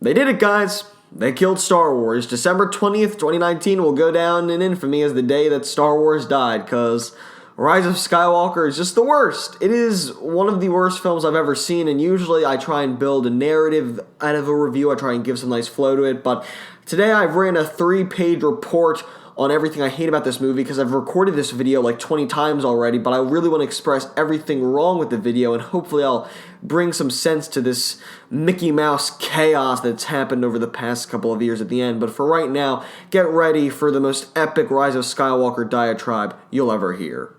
They did it, guys. They killed Star Wars. December 20th, 2019 will go down in infamy as the day that Star Wars died, because Rise of Skywalker is just the worst. It is one of the worst films I've ever seen, and usually I try and build a narrative out of a review. I try and give some nice flow to it, but today I've written a 3-page report on everything I hate about this movie because I've recorded this video like 20 times already, but I really want to express everything wrong with the video, and hopefully I'll bring some sense to this Mickey Mouse chaos that's happened over the past couple of years at the end. But for right now, get ready for the most epic Rise of Skywalker diatribe you'll ever hear.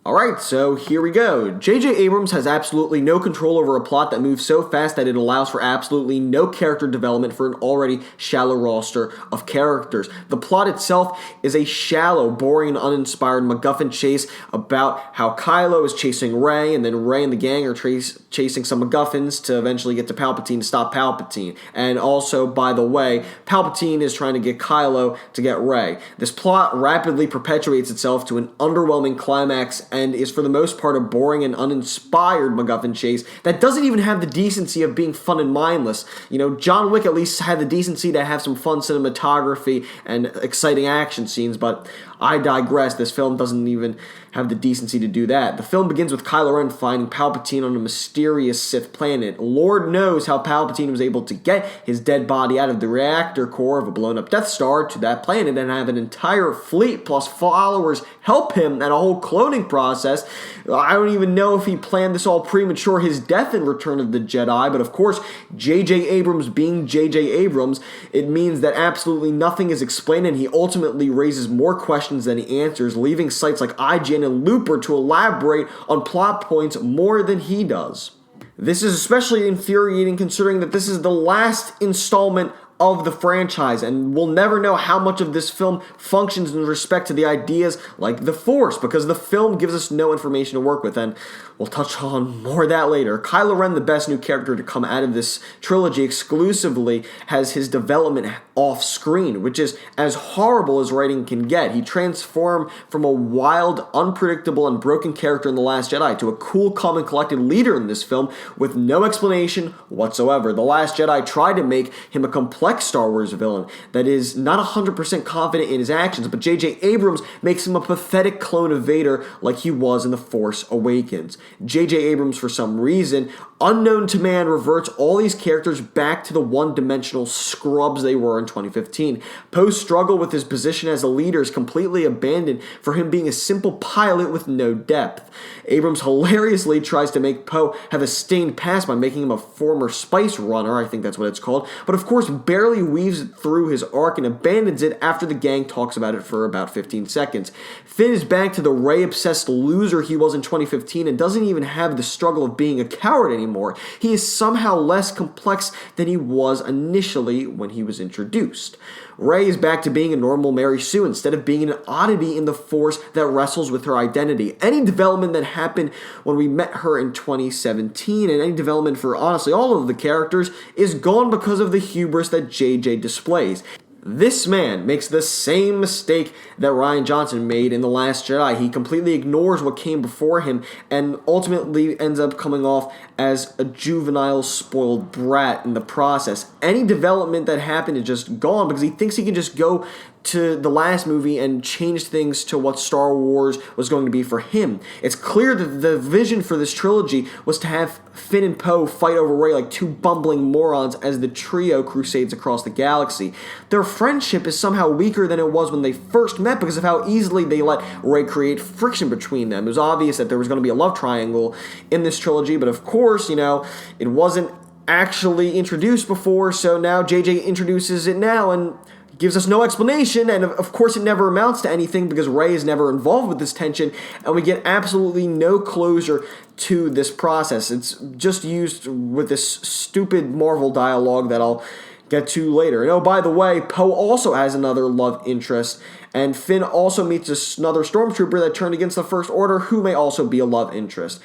Alright, so here we go. J.J. Abrams has absolutely no control over a plot that moves so fast that it allows for absolutely no character development for an already shallow roster of characters. The plot itself is a shallow, boring, and uninspired MacGuffin chase about how Kylo is chasing Rey, and then Rey and the gang are chasing some MacGuffins to eventually get to Palpatine to stop Palpatine. And also, by the way, Palpatine is trying to get Kylo to get Rey. This plot rapidly perpetuates itself to an underwhelming climax and is for the most part a boring and uninspired MacGuffin chase that doesn't even have the decency of being fun and mindless. You know, John Wick at least had the decency to have some fun cinematography and exciting action scenes, but I digress. This film doesn't even have the decency to do that. The film begins with Kylo Ren finding Palpatine on a mysterious Sith planet. Lord knows how Palpatine was able to get his dead body out of the reactor core of a blown-up Death Star to that planet and have an entire fleet plus followers help him and a whole cloning process. I don't even know if he planned this all premature, his death in Return of the Jedi, but of course, J.J. Abrams being J.J. Abrams, it means that absolutely nothing is explained, and he ultimately raises more questions than he answers, leaving sites like IGN and Looper to elaborate on plot points more than he does. This is especially infuriating considering that this is the last installment of the franchise, and we'll never know how much of this film functions in respect to the ideas like the Force, because the film gives us no information to work with, and we'll touch on more of that later. Kylo Ren, the best new character to come out of this trilogy exclusively, has his development off-screen, which is as horrible as writing can get. He transformed from a wild, unpredictable, and broken character in The Last Jedi to a cool, calm, and collected leader in this film with no explanation whatsoever. The Last Jedi tried to make him a complex Star Wars villain that is not 100% confident in his actions, but J.J. Abrams makes him a pathetic clone of Vader like he was in The Force Awakens. J.J. Abrams, for some reason, unknown to man, reverts all these characters back to the one-dimensional scrubs they were in 2015. Poe's struggle with his position as a leader is completely abandoned for him being a simple pilot with no depth. Abrams hilariously tries to make Poe have a stained past by making him a former spice runner, I think that's what it's called, but of course barely weaves it through his arc and abandons it after the gang talks about it for about 15 seconds. Finn is back to the Rey-obsessed loser he was in 2015 and doesn't even have the struggle of being a coward anymore. He is somehow less complex than he was initially when he was introduced. Rey is back to being a normal Mary Sue instead of being an oddity in the Force that wrestles with her identity. Any development that happened when we met her in 2017 and any development for honestly all of the characters is gone because of the hubris that JJ displays. This man makes the same mistake that Rian Johnson made in The Last Jedi. He completely ignores what came before him and ultimately ends up coming off as a juvenile, spoiled brat in the process. Any development that happened is just gone because he thinks he can just go to the last movie and change things to what Star Wars was going to be for him. It's clear that the vision for this trilogy was to have Finn and Poe fight over Rey like two bumbling morons as the trio crusades across the galaxy. Their friendship is somehow weaker than it was when they first met because of how easily they let Rey create friction between them. It was obvious that there was going to be a love triangle in this trilogy, but of course, it wasn't actually introduced before, so now JJ introduces it now and gives us no explanation, and of course it never amounts to anything because Rey is never involved with this tension, and we get absolutely no closure to this process. It's just used with this stupid Marvel dialogue that I'll get to later. And oh, by the way, Poe also has another love interest, and Finn also meets another stormtrooper that turned against the First Order, who may also be a love interest.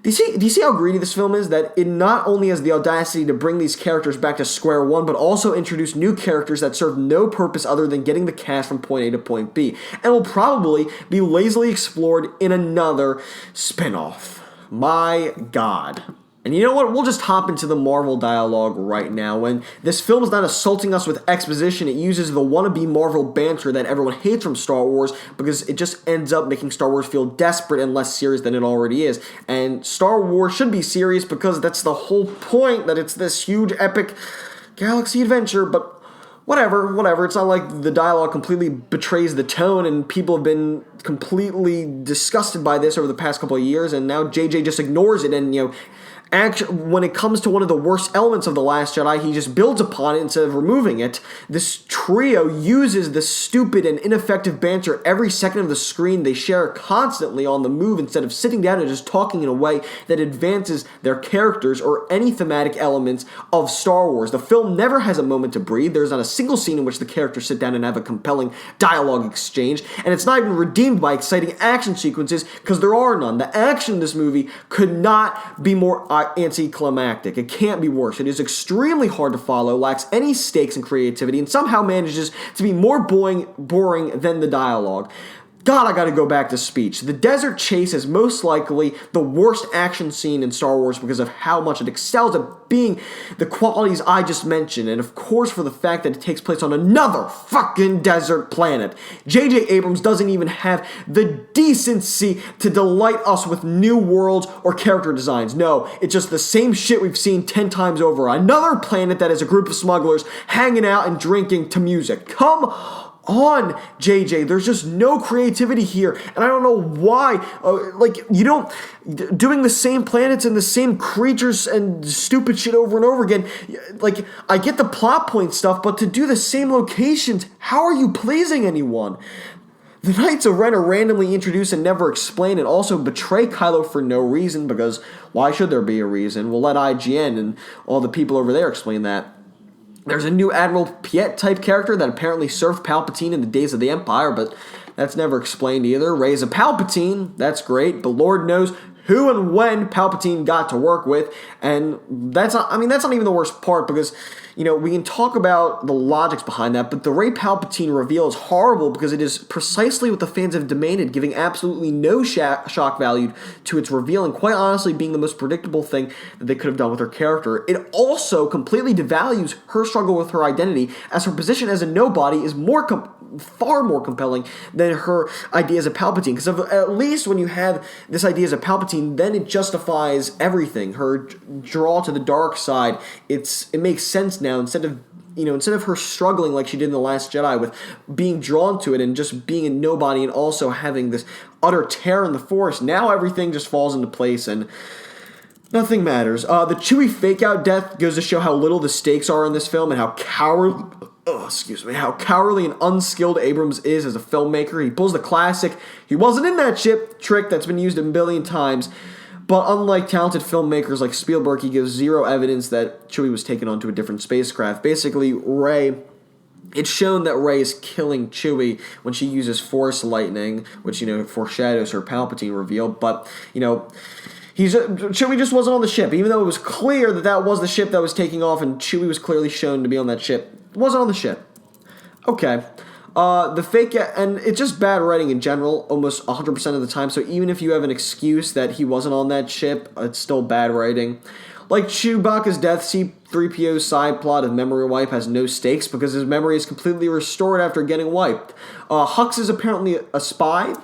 Do you see how greedy this film is? That it not only has the audacity to bring these characters back to square one, but also introduce new characters that serve no purpose other than getting the cast from point A to point B, and will probably be lazily explored in another spin-off. My God. And you know what? We'll just hop into the Marvel dialogue right now. When this film is not assaulting us with exposition, it uses the wannabe Marvel banter that everyone hates from Star Wars because it just ends up making Star Wars feel desperate and less serious than it already is. And Star Wars should be serious because that's the whole point, that it's this huge, epic galaxy adventure, but whatever. It's not like the dialogue completely betrays the tone, and people have been completely disgusted by this over the past couple of years, and now JJ just ignores it, and, when it comes to one of the worst elements of The Last Jedi, he just builds upon it instead of removing it. This trio uses the stupid and ineffective banter every second of the screen. They share constantly on the move instead of sitting down and just talking in a way that advances their characters or any thematic elements of Star Wars. The film never has a moment to breathe. There's not a single scene in which the characters sit down and have a compelling dialogue exchange, and it's not even redeemed by exciting action sequences because there are none. The action in this movie could not be more anticlimactic. It can't be worse. It is extremely hard to follow, lacks any stakes and creativity, and somehow manages to be more boring than the dialogue. God, I gotta go back to speech. The desert chase is most likely the worst action scene in Star Wars because of how much it excels at being the qualities I just mentioned, and of course for the fact that it takes place on another fucking desert planet. J.J. Abrams doesn't even have the decency to delight us with new worlds or character designs. No, it's just the same shit we've seen 10 times over. Another planet that is a group of smugglers hanging out and drinking to music. Come on, JJ. There's just no creativity here, and I don't know why. Doing the same planets and the same creatures and stupid shit over and over again. Like, I get the plot point stuff, but to do the same locations, how are you pleasing anyone? The Knights of Ren are randomly introduced and never explained, and also betray Kylo for no reason, because why should there be a reason? We'll let IGN and all the people over there explain that. There's a new Admiral Piet-type character that apparently served Palpatine in the days of the Empire, but that's never explained either. Rey's a Palpatine, that's great, but Lord knows who and when Palpatine got to work with, and that's not even the worst part, because, we can talk about the logics behind that, but the Rey Palpatine reveal is horrible because it is precisely what the fans have demanded, giving absolutely no shock value to its reveal, and quite honestly being the most predictable thing that they could have done with her character. It also completely devalues her struggle with her identity, as her position as a nobody is far more compelling than her idea as a Palpatine, because at least when you have this idea as a Palpatine, then it justifies everything. Her draw to the dark side, it makes sense now, instead of her struggling like she did in The Last Jedi with being drawn to it and just being a nobody and also having this utter terror in the Force. Now everything just falls into place and nothing matters. The Chewie fake-out death goes to show how little the stakes are in this film and how cowardly and unskilled Abrams is as a filmmaker. He pulls the classic "he wasn't in that ship" trick that's been used a billion times. But unlike talented filmmakers like Spielberg, he gives zero evidence that Chewie was taken onto a different spacecraft. Basically, it's shown that Rey is killing Chewie when she uses Force lightning, which, foreshadows her Palpatine reveal. But, Chewie just wasn't on the ship, even though it was clear that was the ship that was taking off, and Chewie was clearly shown to be on that ship. It wasn't on the ship. Okay. The fake, and it's just bad writing in general, almost 100% of the time, so even if you have an excuse that he wasn't on that ship, it's still bad writing. Like Chewbacca's death, C-3PO's side plot of memory wipe has no stakes because his memory is completely restored after getting wiped. Hux is apparently a spy.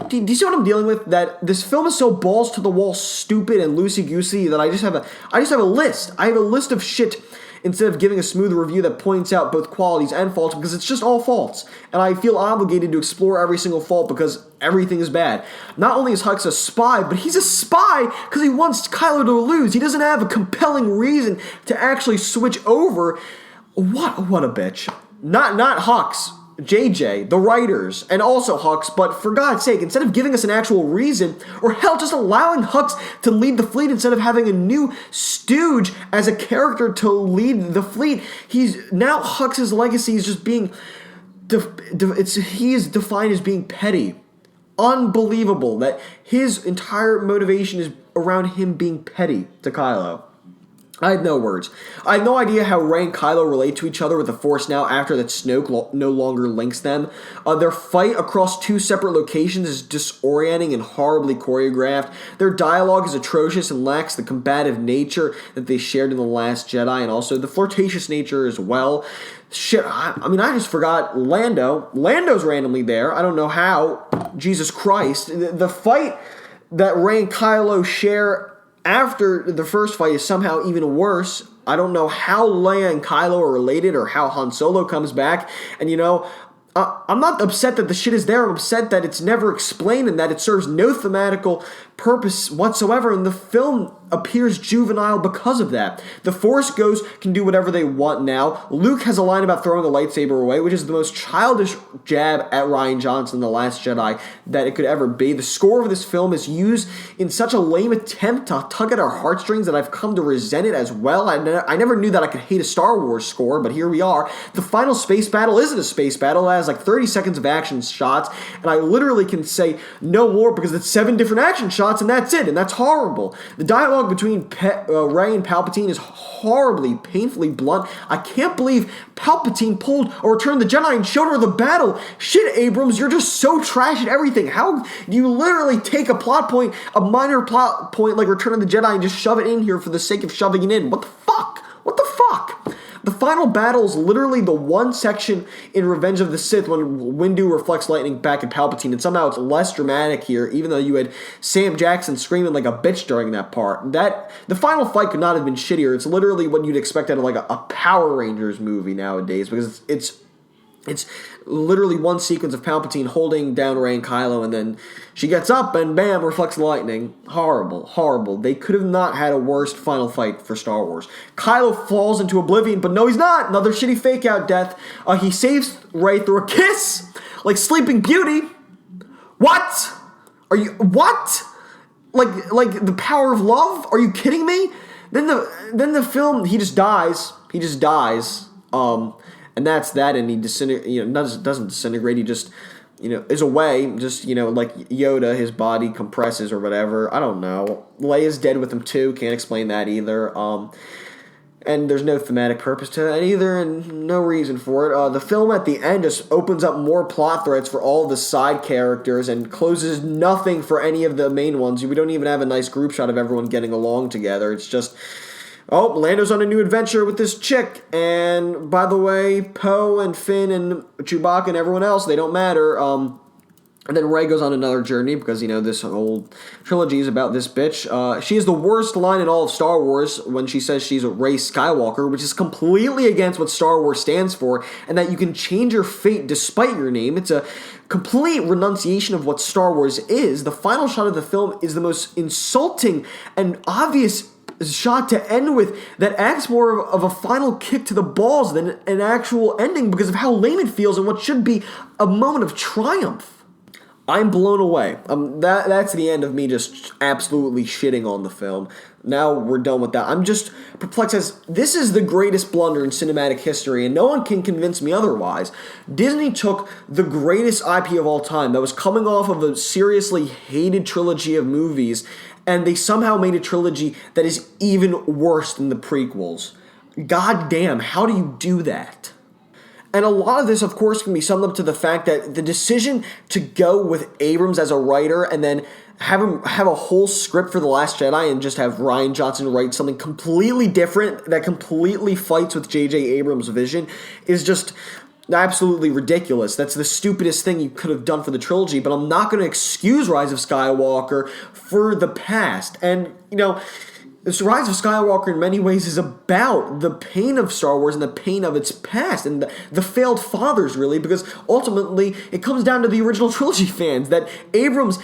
Do you see what I'm dealing with? That this film is so balls to the wall, stupid and loosey-goosey that I just have a list. I have a list of shit instead of giving a smooth review that points out both qualities and faults, because it's just all faults. And I feel obligated to explore every single fault because everything is bad. Not only is Hux a spy, but he's a spy because he wants Kylo to lose. He doesn't have a compelling reason to actually switch over. What a bitch. Not Hux. JJ, the writers, and also Hux, but for God's sake, instead of giving us an actual reason, or hell, just allowing Hux to lead the fleet instead of having a new stooge as a character to lead the fleet, Hux's legacy is just being, he is defined as being petty. Unbelievable that his entire motivation is around him being petty to Kylo. I have no words. I have no idea how Rey and Kylo relate to each other with the Force now after that Snoke no longer links them. Their fight across two separate locations is disorienting and horribly choreographed. Their dialogue is atrocious and lacks the combative nature that they shared in The Last Jedi, and also the flirtatious nature as well. Shit, I mean, I just forgot Lando. Lando's randomly there. I don't know how. Jesus Christ. The fight that Rey and Kylo share after the first fight is somehow even worse. I don't know how Leia and Kylo are related or how Han Solo comes back. And I'm not upset that the shit is there. I'm upset that it's never explained and that it serves no thematical purpose whatsoever. And the film appears juvenile because of that. The Force Ghosts can do whatever they want now. Luke has a line about throwing a lightsaber away, which is the most childish jab at Rian Johnson, The Last Jedi, that it could ever be. The score of this film is used in such a lame attempt to tug at our heartstrings that I've come to resent it as well. I never knew that I could hate a Star Wars score, but here we are. The final space battle isn't a space battle. It has like 30 seconds of action shots, and I literally can say no more because it's 7 different action shots, and that's it, and that's horrible. The dialogue between Rey and Palpatine is horribly, painfully blunt. I can't believe Palpatine pulled a Return of the Jedi and showed her the battle. Shit, Abrams, you're just so trash at everything. How do you literally take a plot point, a minor plot point like Return of the Jedi, and just shove it in here for the sake of shoving it in? What the fuck? What the fuck? The final battle is literally the one section in Revenge of the Sith when Windu reflects lightning back at Palpatine, and somehow it's less dramatic here, even though you had Sam Jackson screaming like a bitch during that part. The final fight could not have been shittier. It's literally what you'd expect out of like a Power Rangers movie nowadays, because it's literally one sequence of Palpatine holding down Rey and Kylo, and then she gets up and bam, reflects lightning. Horrible, horrible. They could have not had a worse final fight for Star Wars. Kylo falls into oblivion, but no, he's not. Another shitty fake-out death. He saves Rey through a kiss, like Sleeping Beauty. What? What? Like the power of love? Are you kidding me? Then the film, he just dies. He just dies. And that's that, and he doesn't disintegrate. He just, is away. Just, like Yoda, his body compresses or whatever. I don't know. Leia's dead with him too. Can't explain that either. And there's no thematic purpose to that either, and no reason for it. The film at the end just opens up more plot threads for all the side characters and closes nothing for any of the main ones. We don't even have a nice group shot of everyone getting along together. It's just, oh, Lando's on a new adventure with this chick, and by the way, Poe and Finn and Chewbacca and everyone else, they don't matter. And then Rey goes on another journey because, this whole trilogy is about this bitch. She has the worst line in all of Star Wars when she says she's a Rey Skywalker, which is completely against what Star Wars stands for, and that you can change your fate despite your name. It's a complete renunciation of what Star Wars is. The final shot of the film is the most insulting and obvious shot to end with that acts more of a final kick to the balls than an actual ending because of how lame it feels and what should be a moment of triumph. I'm blown away. That's the end of me just absolutely shitting on the film. Now we're done with that. I'm just perplexed as this is the greatest blunder in cinematic history, and no one can convince me otherwise. Disney took the greatest IP of all time that was coming off of a seriously hated trilogy of movies, and they somehow made a trilogy that is even worse than the prequels. God damn, how do you do that? And a lot of this, of course, can be summed up to the fact that the decision to go with Abrams as a writer and then have him have a whole script for The Last Jedi and just have Rian Johnson write something completely different that completely fights with J.J. Abrams' vision is just absolutely ridiculous. That's the stupidest thing you could have done for the trilogy, but I'm not going to excuse Rise of Skywalker for the past. And, this Rise of Skywalker in many ways is about the pain of Star Wars and the pain of its past and the failed fathers, really, because ultimately it comes down to the original trilogy fans that Abrams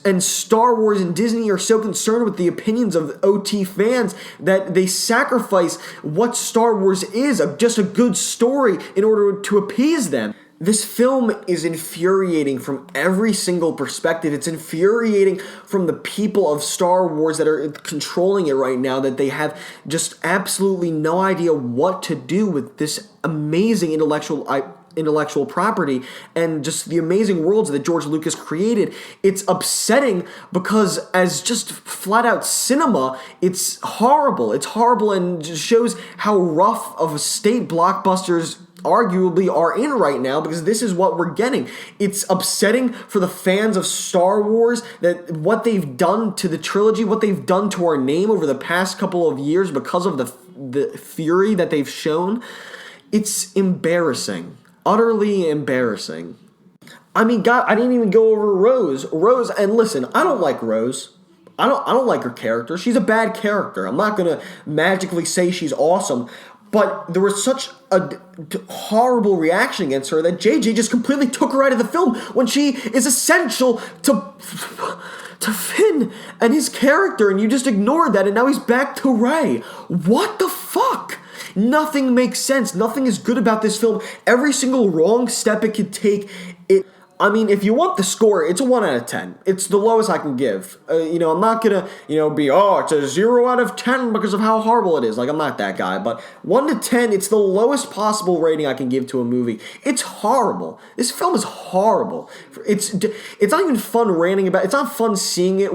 and Star Wars and Disney are so concerned with the opinions of OT fans that they sacrifice what Star Wars is, just a good story, in order to appease them. This film is infuriating from every single perspective. It's infuriating from the people of Star Wars that are controlling it right now, that they have just absolutely no idea what to do with this amazing intellectual intellectual property and just the amazing worlds that George Lucas created. It's upsetting because as just flat out cinema, it's horrible. It's horrible and just shows how rough of a state blockbusters arguably are in right now, because this is what we're getting. It's upsetting for the fans of Star Wars that what they've done to the trilogy, what they've done to our name over the past couple of years because of the fury that they've shown. It's embarrassing. Utterly embarrassing. I mean, God, I didn't even go over Rose. Rose, and listen, I don't like Rose. I don't like her character. She's a bad character. I'm not going to magically say she's awesome. But there was such a horrible reaction against her that JJ just completely took her out of the film when she is essential to Finn and his character, and you just ignored that, and now he's back to Rey. What the fuck? Nothing makes sense. Nothing is good about this film. Every single wrong step it could take, I mean, if you want the score, it's a 1 out of 10. It's the lowest I can give. I'm not going to, be, it's a 0 out of 10 because of how horrible it is. Like, I'm not that guy. But 1 to 10, it's the lowest possible rating I can give to a movie. It's horrible. This film is horrible. It's not even fun ranting about it. It's not fun seeing it.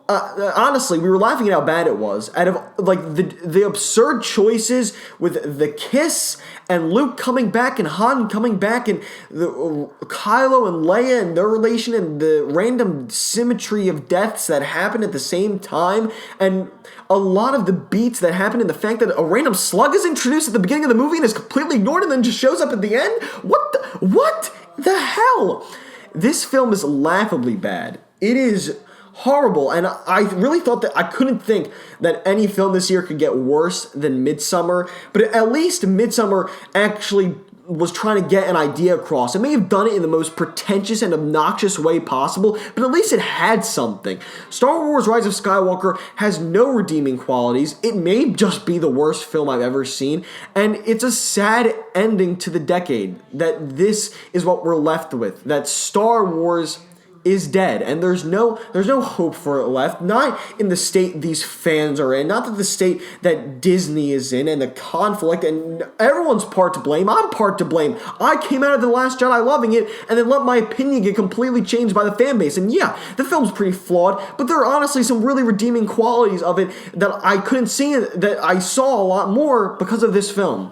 Honestly, we were laughing at how bad it was. Out of the absurd choices with the kiss and Luke coming back and Han coming back and Kylo and Leia and their relation and the random symmetry of deaths that happen at the same time, and a lot of the beats that happen, and the fact that a random slug is introduced at the beginning of the movie and is completely ignored and then just shows up at the end. What the hell? This film is laughably bad. It is horrible, and I really thought that I couldn't think that any film this year could get worse than Midsommar, but at least Midsommar actually was trying to get an idea across. It may have done it in the most pretentious and obnoxious way possible, but at least it had something. Star Wars Rise of Skywalker has no redeeming qualities. It may just be the worst film I've ever seen, and it's a sad ending to the decade that this is what we're left with, that Star Wars is dead, and there's no hope for it left, not in the state these fans are in, not that the state that Disney is in, and the conflict, and everyone's part to blame. I'm part to blame. I came out of The Last Jedi loving it, and then let my opinion get completely changed by the fan base, and yeah, the film's pretty flawed, but there are honestly some really redeeming qualities of it that I couldn't see, that I saw a lot more because of this film.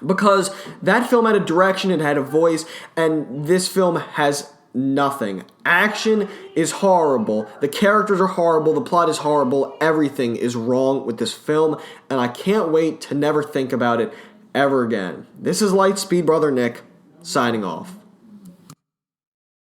Because that film had a direction, it had a voice, and this film has nothing. Action is horrible. The characters are horrible. The plot is horrible. Everything is wrong with this film, and I can't wait to never think about it ever again. This is Lightspeed Brother Nick, signing off.